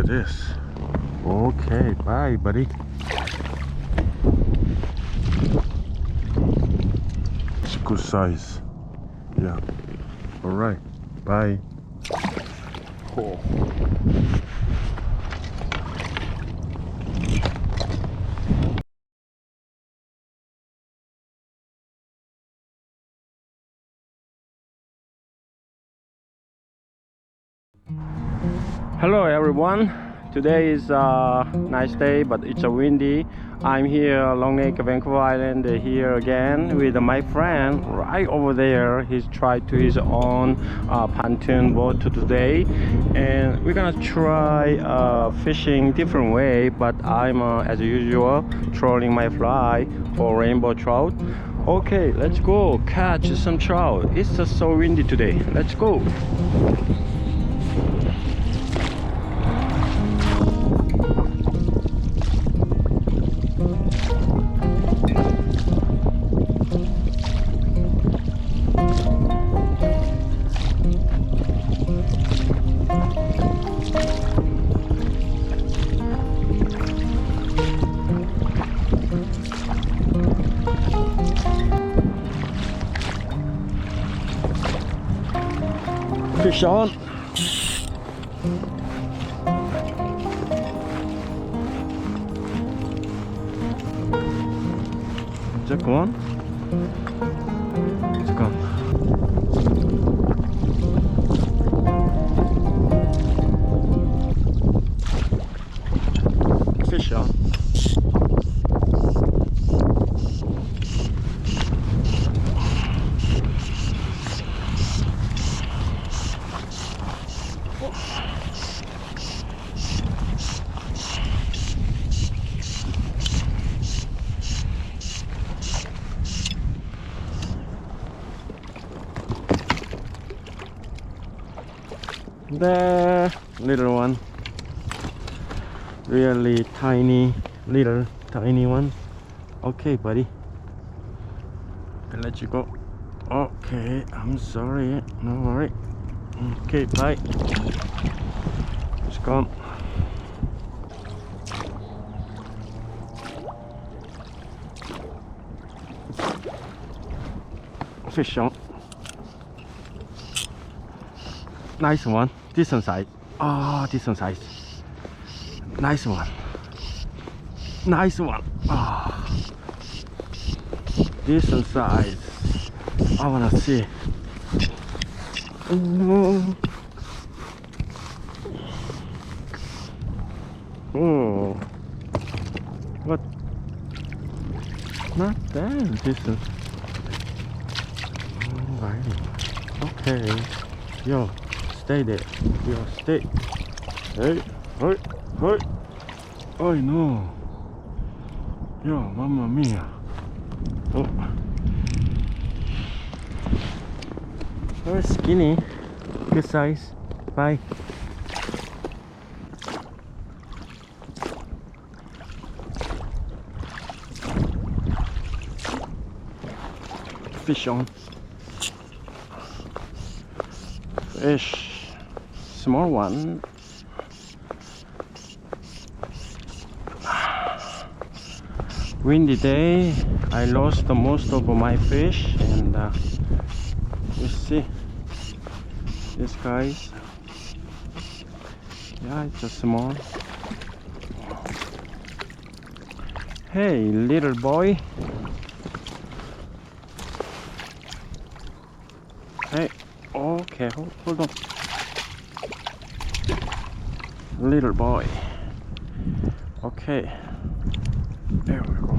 at this. Okay, bye, buddy. It's a good size. Yeah. All right. Bye. Oh. Hello everyone, today is a nice day but it's a windy. I'm here Long Lake, Vancouver Island, here again with my friend right over there. He's tried to his own pontoon boat today, and we're gonna try fishing different way, but I'm as usual trolling my fly for rainbow trout. Okay, let's go catch some trout. It's just so windy today. Let's go. Fish on. Is that gone? It's gone. Fish on. The little one, really tiny, little tiny one. Okay, buddy, I'll let you go. Okay, I'm sorry, no worry. Okay, bye. It's gone. Fish on. Nice one, decent size. Oh, decent size. Nice one. Nice one. Oh, decent size. I wanna see. Oh, what? Not that decent. Alright. Okay. Yo. Stay there. You stay. Hey, hey, hey. Oh no. Yo, mamma mia. Oh. Very skinny. Good size. Bye. Fish on. Fish. Small one. Windy day. I lost most of my fish, and you see these guys. Yeah, it's a small. Hey, little boy. Hey, okay, hold on. Little boy. Okay, there we go.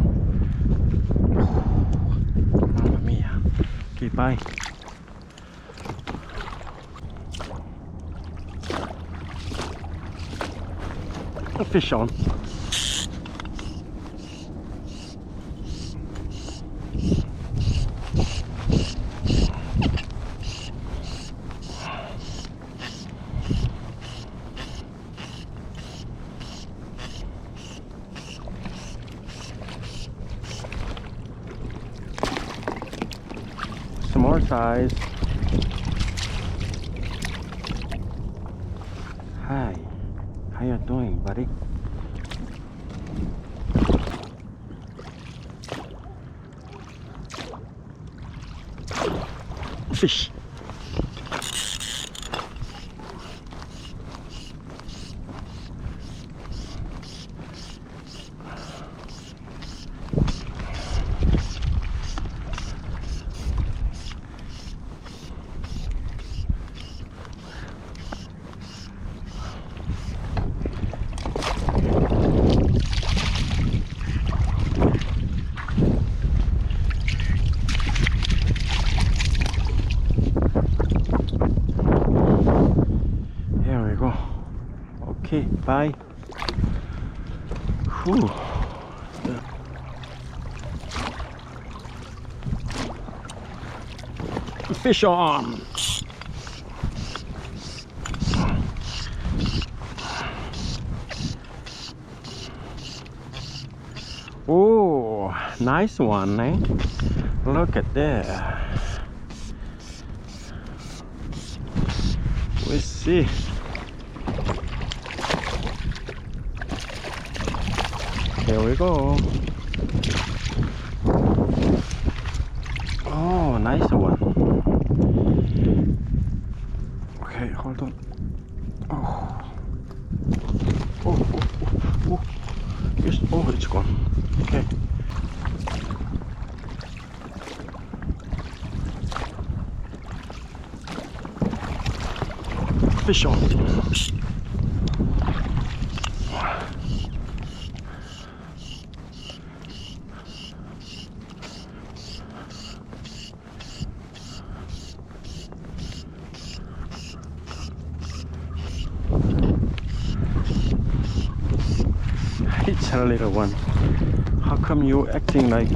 Mamma mia. Okay, bye. Fish on. Small size. Hi. How you doing, buddy? Fish. Okay, bye. Whew. Fish on. Oh, nice one, eh? Look at that. We see. Here we go. Oh, nice one. Okay, hold on. Oh, oh, oh, oh, oh. Yes. Oh, it's gone. Okay. Fish on. It's a little one. How come you acting like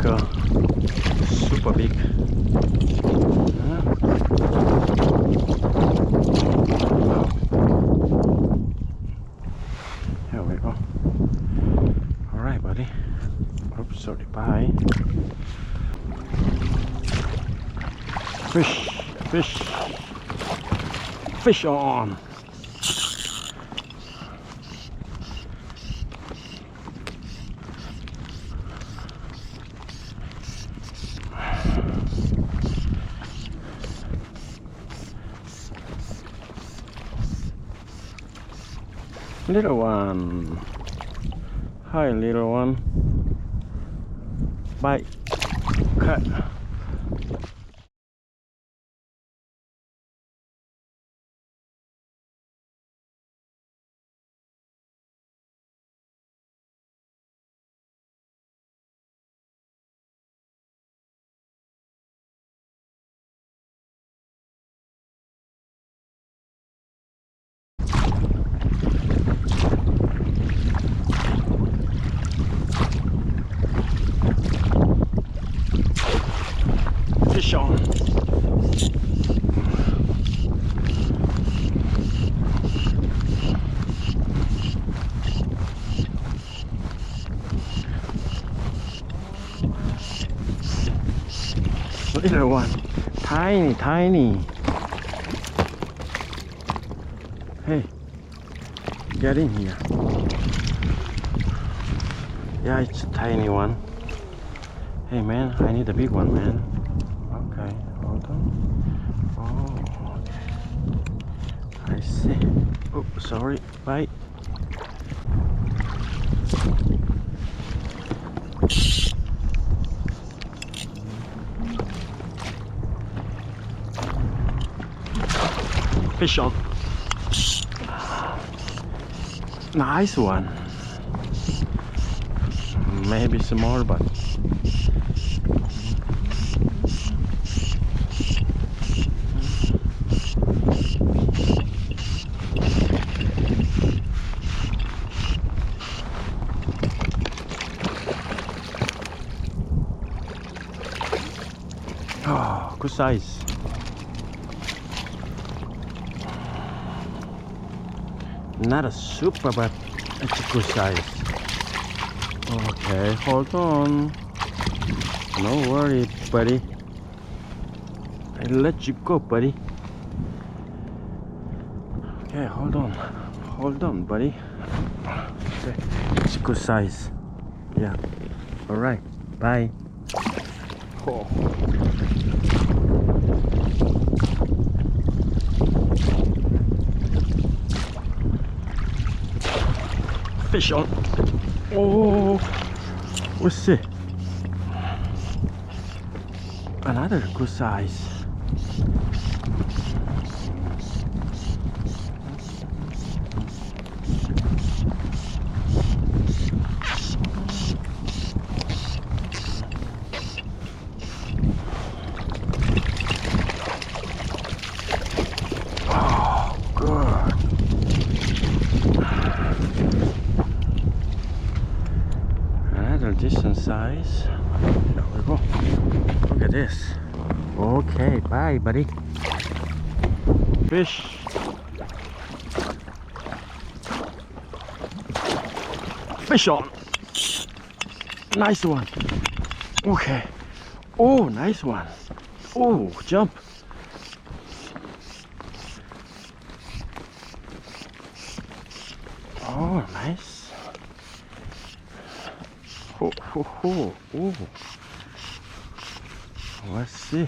super big? Huh? Here we go. Alright, buddy. Oops, sorry, bye. Fish, fish, fish on. Little one. Hi, little one. Bye. Cut. Fish on. Little one. Tiny, tiny. Hey, get in here. Yeah, it's a tiny one. Hey man, I need a big one, man. Okay, hold on. Oh, okay. I see. Oh, sorry. Bye. Fish on. Nice one. Maybe some more, but oh, good size. Not a super, but it's a good size. Okay, hold on. No worry, buddy. I'll let you go, buddy. Okay, hold on. hold on, buddy. Okay. It's a good size. Yeah. All right. Bye. Oh. Fish on. Oh, what's it? Another good size. Oh, good. Another decent size. There we go. Look at this. Okay, bye, buddy. Fish. Fish on. Nice one. Okay. Oh, nice one. Oh, jump. Oh, nice. Oh, oh, oh, oh. Let's see.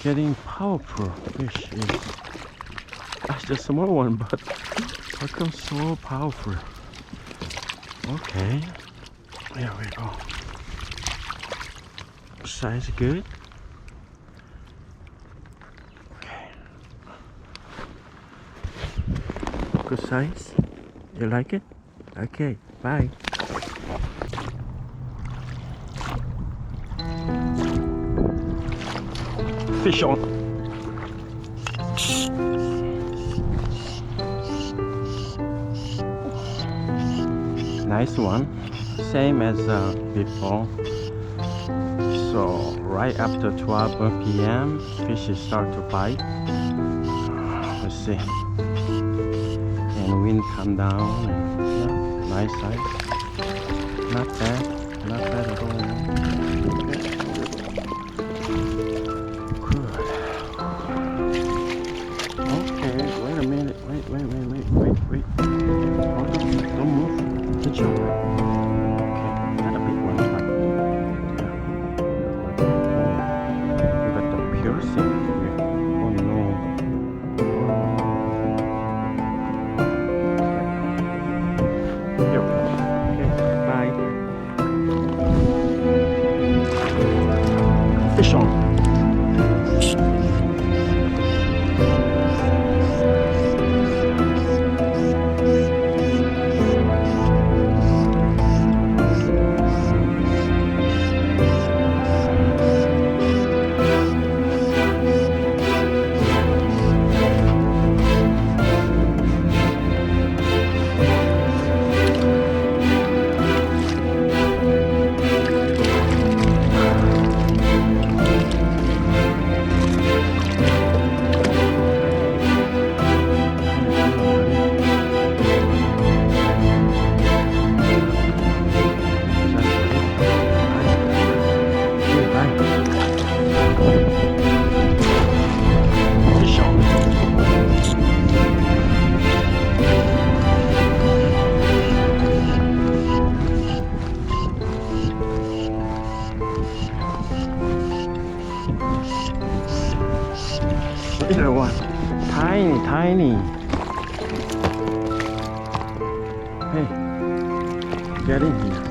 Getting powerful fish is that's just a small one, but how come so powerful? Okay, there we go. Size good. Okay, good size. You like it? Okay, bye. Fish on. Nice one. Same as before. So right after 12 p.m. fishes start to bite. Let's see. And wind come down. And, yeah, nice size. Not bad. Not bad at all. Wait. Hold on, don't move. Good job. Okay, not a big one, but yeah. You got the piercing here. Oh no. Okay. Here. Okay, bye. Fish on. Little one, tiny. Hey, get in here.